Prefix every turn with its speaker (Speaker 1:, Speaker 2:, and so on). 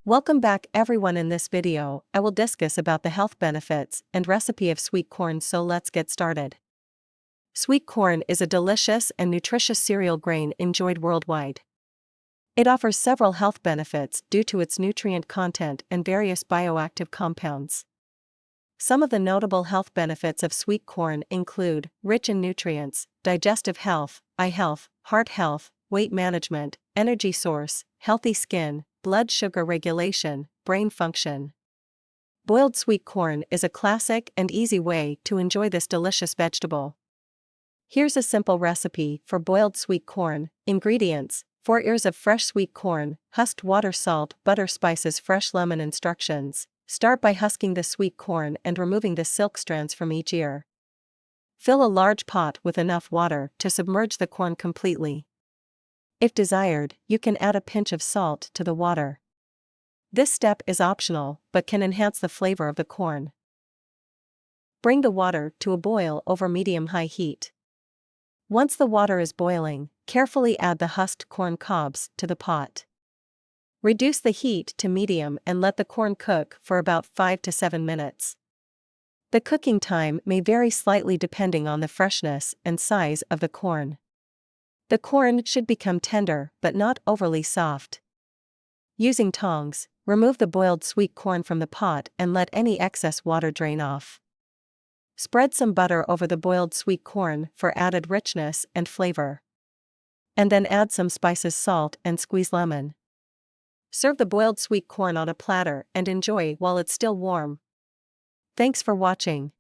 Speaker 1: Welcome back everyone. In this video, I will discuss about the health benefits and recipe of sweet corn, so let's get started. Sweet corn is a delicious and nutritious cereal grain enjoyed worldwide. It offers several health benefits due to its nutrient content and various bioactive compounds. Some of the notable health benefits of sweet corn include rich in nutrients, digestive health, eye health, heart health, weight management, energy source, healthy skin, blood sugar regulation, brain function. Boiled sweet corn is a classic and easy way to enjoy this delicious vegetable. Here's a simple recipe for boiled sweet corn. Ingredients: 4 ears of fresh sweet corn, husked, water, salt, butter, spices, fresh lemon. Instructions: start by husking the sweet corn and removing the silk strands from each ear. Fill a large pot with enough water to submerge the corn completely. If desired, you can add a pinch of salt to the water. This step is optional but can enhance the flavor of the corn. Bring the water to a boil over medium-high heat. Once the water is boiling, carefully add the husked corn cobs to the pot. Reduce the heat to medium and let the corn cook for about 5 to 7 minutes. The cooking time may vary slightly depending on the freshness and size of the corn. The corn should become tender but not overly soft. Using tongs, remove the boiled sweet corn from the pot and let any excess water drain off. Spread some butter over the boiled sweet corn for added richness and flavor. And then add some spices, salt, and squeeze lemon. Serve the boiled sweet corn on a platter and enjoy while it's still warm. Thanks for watching.